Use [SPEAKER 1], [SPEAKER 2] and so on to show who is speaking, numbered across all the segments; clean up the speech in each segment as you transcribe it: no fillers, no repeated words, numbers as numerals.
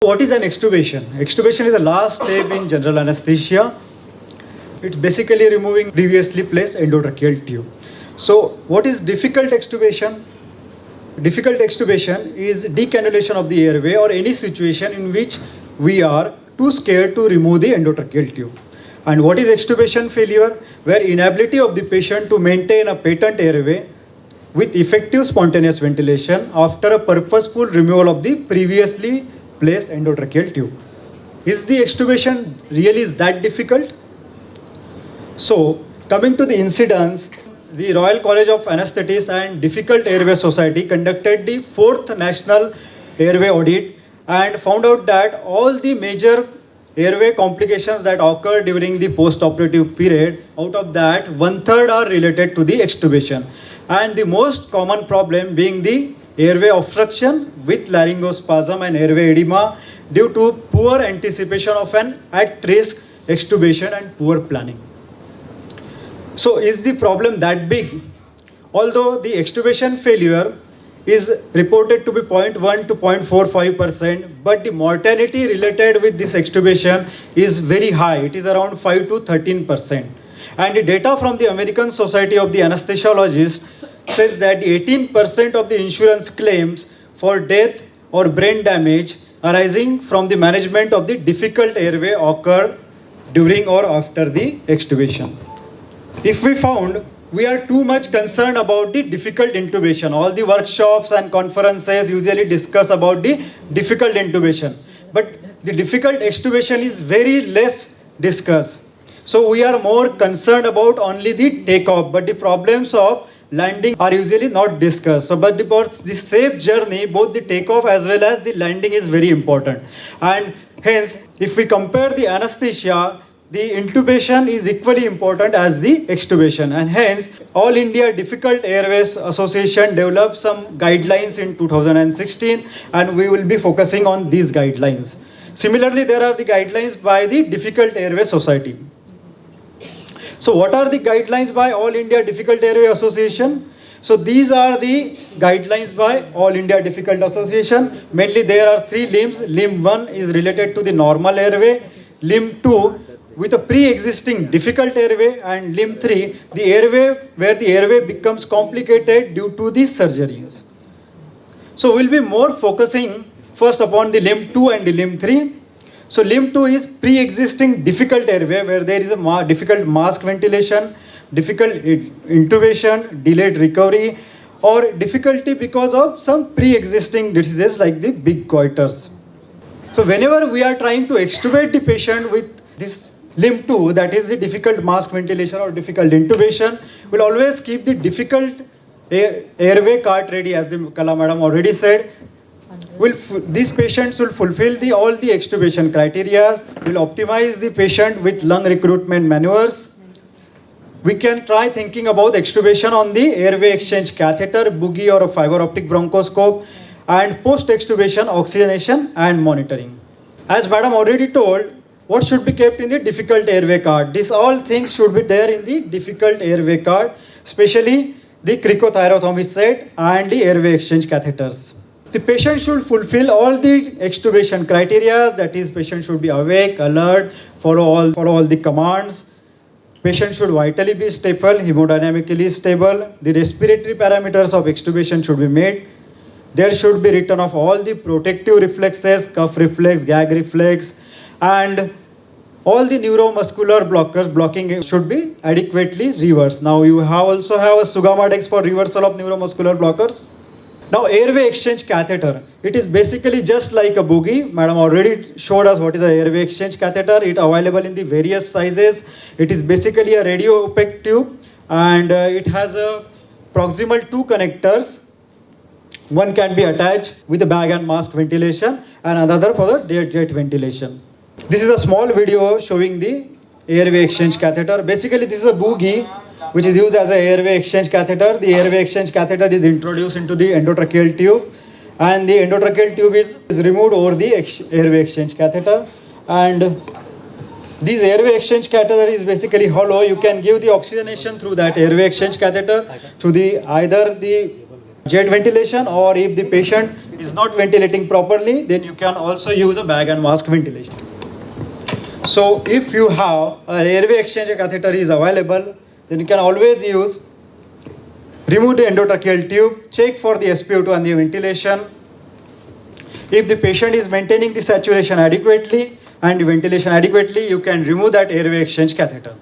[SPEAKER 1] What is an extubation? Extubation is the last step in general anesthesia. It's basically removing previously placed endotracheal tube. So what is difficult extubation? Difficult extubation is decannulation of the airway or any situation in which we are too scared to remove the endotracheal tube. And what is extubation failure? Where inability of the patient to maintain a patent airway with effective spontaneous ventilation after a purposeful removal of the previously placed endotracheal tube. Is the extubation really that difficult? So, coming to the incidence, the Royal College of Anaesthetists and Difficult Airway Society conducted the 4th National Airway Audit and found out that all the major airway complications that occur during the post-operative period, out of that, 1/3 are related to the extubation. And the most common problem being the airway obstruction with laryngospasm and airway edema due to poor anticipation of an at-risk extubation and poor planning. So is the problem that big? Although the extubation failure is reported to be 0.1 to 0.45%, but the mortality related with this extubation is very high. It is around 5 to 13%. And the data from the American Society of the Anesthesiologists says that 18% of the insurance claims for death or brain damage arising from the management of the difficult airway occur during or after the extubation. If we found we are too much concerned about the difficult intubation, all the workshops and conferences usually discuss about the difficult intubation, but the difficult extubation is very less discussed. So we are more concerned about only the takeoff, but the problems of landing are usually not discussed. So, but for the safe journey, both the takeoff as well as the landing is very important. And hence, if we compare the anesthesia, the intubation is equally important as the extubation. And hence, All India Difficult Airways Association developed some guidelines in 2016, and we will be focusing on these guidelines. Similarly, there are the guidelines by the Difficult Airway Society. So what are the guidelines by All India Difficult Airway Association? So these are the guidelines by All India Difficult Association. Mainly there are 3 limbs. Limb 1 is related to the normal airway. Limb 2 with a pre-existing difficult airway, and limb 3 the airway where the airway becomes complicated due to the surgeries. So we'll be more focusing first upon the limb 2 and the limb 3. So limb 2 is pre-existing difficult airway where there is a difficult mask ventilation, difficult intubation, delayed recovery, or difficulty because of some pre-existing diseases like the big goiters. So whenever we are trying to extubate the patient with this limb 2, that is the difficult mask ventilation or difficult intubation, we'll always keep the difficult airway cart ready, as the Kala madam already said. These patients will fulfill all the extubation criteria. We'll optimize the patient with lung recruitment maneuvers. We can try thinking about extubation on the airway exchange catheter, boogie or a fiber optic bronchoscope, and post-extubation oxygenation and monitoring. As madam already told, what should be kept in the difficult airway cart? These all things should be there in the difficult airway cart, especially the cricothyrotomy set and the airway exchange catheters. The patient should fulfill all the extubation criteria, that is, patient should be awake, alert, follow all the commands. Patient should vitally be stable, hemodynamically stable. The respiratory parameters of extubation should be met. There should be return of all the protective reflexes, cuff reflex, gag reflex, and all the neuromuscular blockers blocking should be adequately reversed. Now you also have a Sugama Dex for reversal of neuromuscular blockers. Now airway exchange catheter, it is basically just like a boogie. Madam already showed us what is an airway exchange catheter. It is available in the various sizes. It is basically a radio opaque tube, and it has a proximal 2 connectors. One can be attached with a bag and mask ventilation, and another for the jet ventilation. This is a small video showing the airway exchange catheter. Basically this is a boogie which is used as an airway exchange catheter. The airway exchange catheter is introduced into the endotracheal tube, and the endotracheal tube is removed over the airway exchange catheter. And this airway exchange catheter is basically hollow. You can give the oxygenation through that airway exchange catheter through either the jet ventilation, or if the patient is not ventilating properly, then you can also use a bag and mask ventilation. So if you have an airway exchange catheter is available, then you can always use, remove the endotracheal tube, check for the SpO2 and the ventilation. If the patient is maintaining the saturation adequately and the ventilation adequately, you can remove that airway exchange catheter.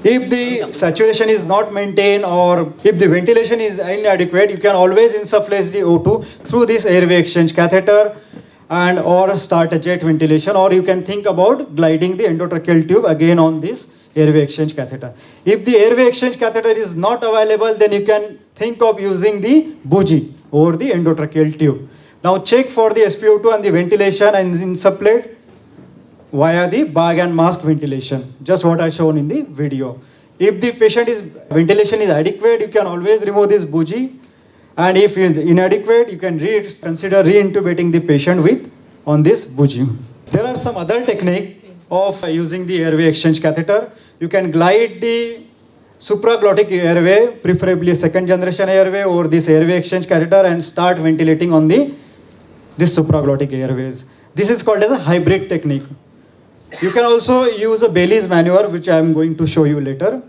[SPEAKER 1] If the saturation is not maintained or if the ventilation is inadequate, you can always insufflate the O2 through this airway exchange catheter and or start a jet ventilation, or you can think about gliding the endotracheal tube again on this airway exchange catheter. If the airway exchange catheter is not available, then you can think of using the bougie over the endotracheal tube. Now check for the SpO2 and the ventilation and insufflate via the bag and mask ventilation, just what I shown in the video. If the ventilation is adequate, you can always remove this bougie, and if it is inadequate, you can consider re-intubating the patient on this bougie. There are some other technique of using the airway exchange catheter. You can glide the supraglottic airway, preferably second generation airway, over this airway exchange catheter and start ventilating on this supraglottic airways. This is called as a hybrid technique. You can also use a Bailey's maneuver, which I am going to show you later.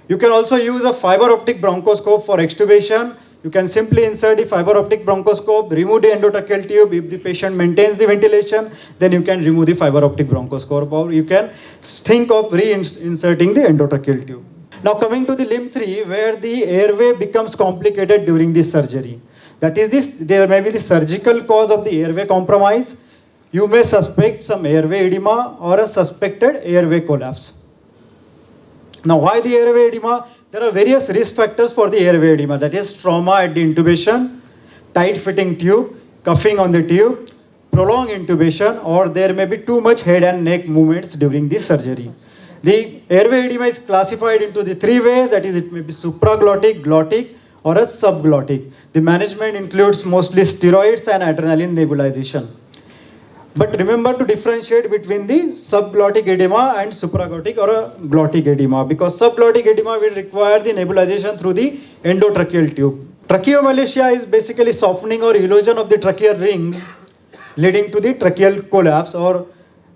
[SPEAKER 1] You can also use a fiber optic bronchoscope for extubation. You can simply insert the fiber optic bronchoscope, remove the endotracheal tube. If the patient maintains the ventilation, then you can remove the fiber optic bronchoscope, or you can think of reinserting the endotracheal tube. Now coming to the limb 3, where the airway becomes complicated during the surgery. That is there may be the surgical cause of the airway compromise. You may suspect some airway edema or a suspected airway collapse. Now, why the airway edema? There are various risk factors for the airway edema. That is trauma at the intubation, tight fitting tube, cuffing on the tube, prolonged intubation, or there may be too much head and neck movements during the surgery. The airway edema is classified into the 3 ways. That is, it may be supraglottic, glottic, or a subglottic. The management includes mostly steroids and adrenaline nebulization. But remember to differentiate between the subglottic edema and supraglottic or a glottic edema, because subglottic edema will require the nebulization through the endotracheal tube. Tracheomalacia is basically softening or erosion of the tracheal rings leading to the tracheal collapse, or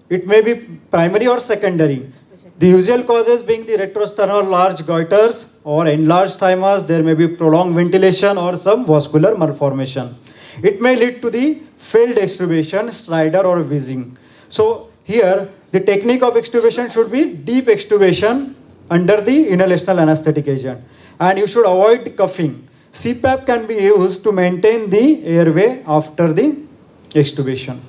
[SPEAKER 1] it may be primary or secondary. The usual causes being the retrosternal large goiters or enlarged thymus. There may be prolonged ventilation or some vascular malformation. It may lead to the failed extubation, stridor or wheezing. So here the technique of extubation should be deep extubation under the inhalational anesthetic agent, and you should avoid cuffing. CPAP can be used to maintain the airway after the extubation.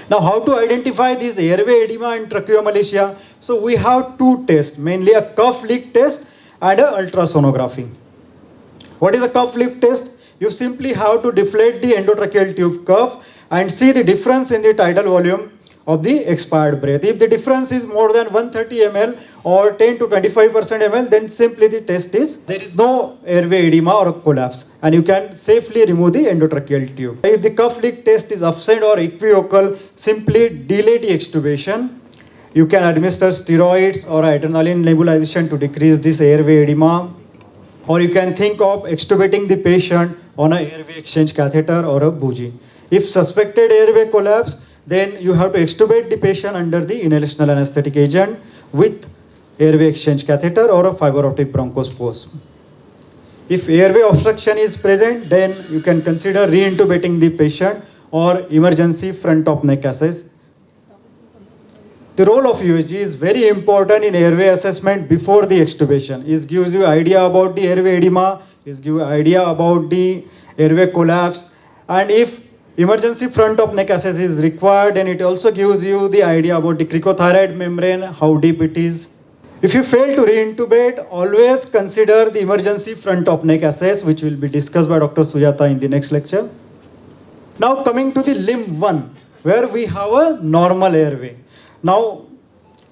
[SPEAKER 1] Now, how to identify this airway edema and tracheomalacia? So we have 2 tests, mainly a cuff leak test and a ultrasonography. What is a cuff leak test? You simply have to deflate the endotracheal tube cuff and see the difference in the tidal volume of the expired breath. If the difference is more than 130 ml or 10 to 25% ml, then simply the test is there is no airway edema or collapse, and you can safely remove the endotracheal tube. If the cuff leak test is absent or equivocal, simply delay the extubation. You can administer steroids or adrenaline nebulization to decrease this airway edema, or you can think of extubating the patient on an airway exchange catheter or a bougie. If suspected airway collapse, then you have to extubate the patient under the inhalational anesthetic agent with airway exchange catheter or a fiber optic bronchoscope. If airway obstruction is present, then you can consider re-intubating the patient or emergency front of neck access. The role of USG is very important in airway assessment before the extubation. It gives you idea about the airway edema, it gives you idea about the airway collapse, and if emergency front of neck access is required, and it also gives you the idea about the cricothyroid membrane, how deep it is. If you fail to re-intubate, always consider the emergency front of neck access, which will be discussed by Dr. Sujata in the next lecture. Now coming to the limb 1, where we have a normal airway. Now,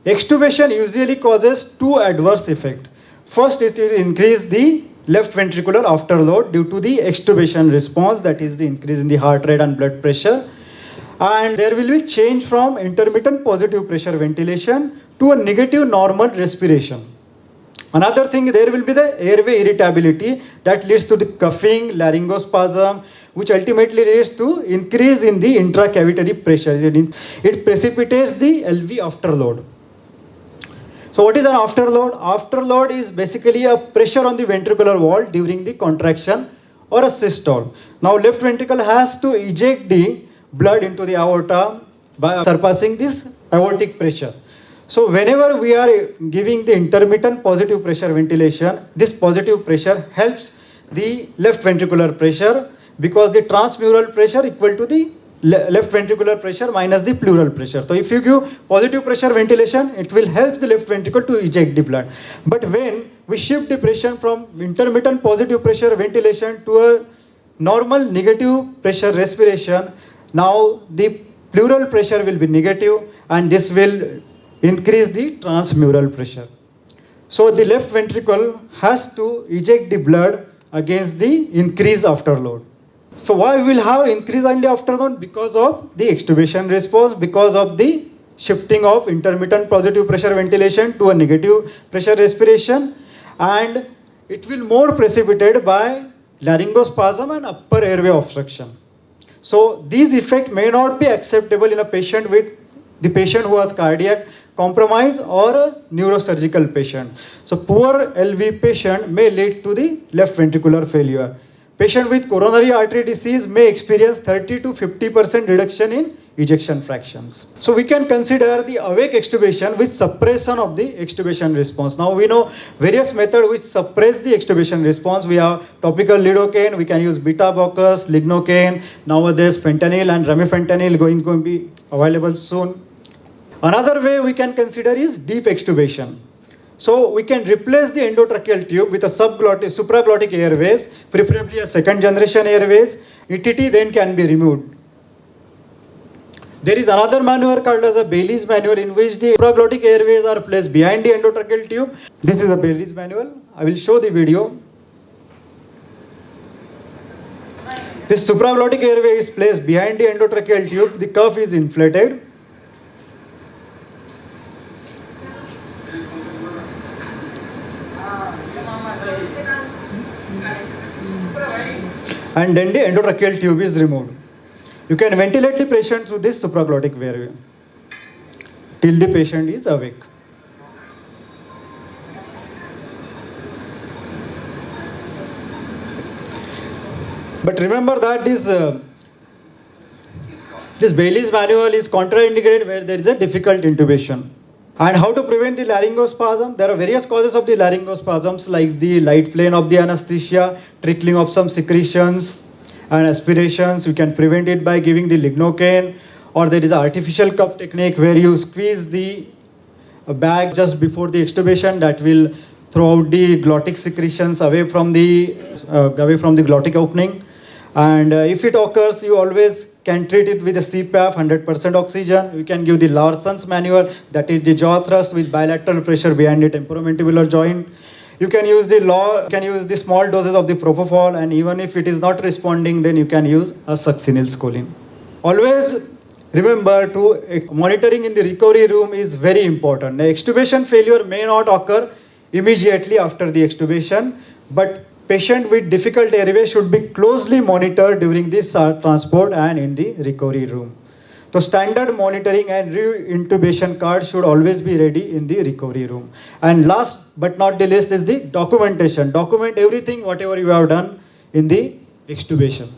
[SPEAKER 1] extubation usually causes 2 adverse effects. First, it will increase the left ventricular afterload due to the extubation response, that is the increase in the heart rate and blood pressure. And there will be change from intermittent positive pressure ventilation to a negative normal respiration. Another thing, there will be the airway irritability that leads to the coughing, laryngospasm, which ultimately leads to increase in the intracavitary pressure. It precipitates the LV afterload. So what is an afterload? Afterload is basically a pressure on the ventricular wall during the contraction or a systole. Now left ventricle has to eject the blood into the aorta by surpassing this aortic pressure. So whenever we are giving the intermittent positive pressure ventilation, this positive pressure helps the left ventricular pressure, because the transmural pressure equal to the left ventricular pressure minus the pleural pressure. So if you give positive pressure ventilation, it will help the left ventricle to eject the blood. But when we shift the pressure from intermittent positive pressure ventilation to a normal negative pressure respiration, now the pleural pressure will be negative, and this will increase the transmural pressure. So the left ventricle has to eject the blood against the increase afterload. So why we will have increase in the afterload? Because of the extubation response, because of the shifting of intermittent positive pressure ventilation to a negative pressure respiration, and it will more precipitated by laryngospasm and upper airway obstruction. So these effects may not be acceptable in a patient who has cardiac compromise or a neurosurgical patient. So poor LV patient may lead to the left ventricular failure. Patient with coronary artery disease may experience 30 to 50% reduction in ejection fractions. So we can consider the awake extubation with suppression of the extubation response. Now we know various methods which suppress the extubation response. We have topical lidocaine, we can use beta blockers, lignocaine, nowadays fentanyl and remifentanil going to be available soon. Another way we can consider is deep extubation. So we can replace the endotracheal tube with a supraglottic airways, preferably a second generation airways. ETT then can be removed. There is another maneuver called as a Bailey's maneuver, in which the supraglottic airways are placed behind the endotracheal tube. This is a Bailey's manual. I will show the video. This supraglottic airway is placed behind the endotracheal tube. The cuff is inflated. And then the endotracheal tube is removed. You can ventilate the patient through this supraglottic airway till the patient is awake. But remember that this Bailey's manual is contraindicated where there is a difficult intubation. And how to prevent the laryngospasm? There are various causes of the laryngospasms, like the light plane of the anesthesia, trickling of some secretions and aspirations. You can prevent it by giving the lignocaine, or there is an artificial cuff technique where you squeeze the bag just before the extubation, that will throw out the glottic secretions away from the glottic opening. And if it occurs, you always can treat it with a CPAP, 100% oxygen. You can give the Larson's maneuver, that is the jaw thrust with bilateral pressure behind the temporomandibular joint. You can use the small doses of the propofol, and even if it is not responding, then you can use a succinylcholine. Always remember to monitoring in the recovery room is very important. The extubation failure may not occur immediately after the extubation, but patient with difficult airway should be closely monitored during this transport and in the recovery room. So standard monitoring and re-intubation card should always be ready in the recovery room. And last but not the least is the documentation. Document everything, whatever you have done in the extubation.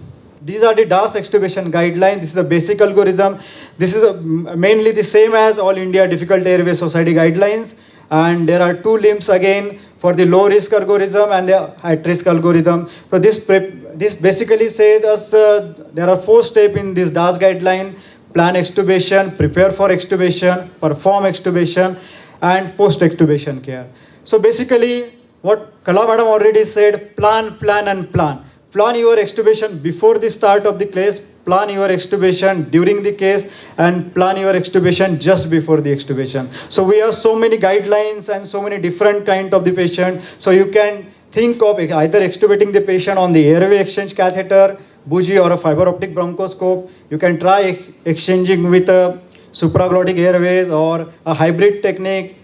[SPEAKER 1] These are the DAS extubation guidelines. This is a basic algorithm. This is mainly the same as All India Difficult Airway Society guidelines. And there are two limbs again for the low risk algorithm and the high risk algorithm. So this basically says us there are 4 steps in this DAS guideline: plan extubation, prepare for extubation, perform extubation, and post extubation care. So basically what Kala madam already said, plan, and plan. Plan your extubation before the start of the case, plan your extubation during the case, and plan your extubation just before the extubation. So we have so many guidelines and so many different kind of the patient. So you can think of either extubating the patient on the airway exchange catheter, bougie, or a fiber optic bronchoscope. You can try exchanging with a supraglottic airways or a hybrid technique.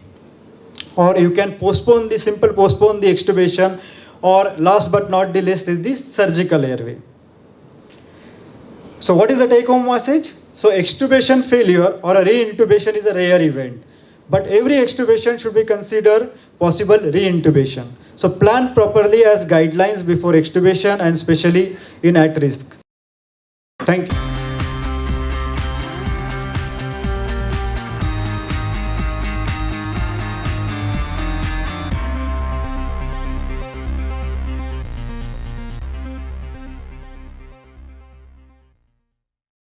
[SPEAKER 1] or you can postpone the extubation, or last but not the least is the surgical airway. So what is the take-home message? So extubation failure or a re-intubation is a rare event, but every extubation should be considered possible re-intubation. So plan properly as guidelines before extubation, and especially in at risk. Thank you.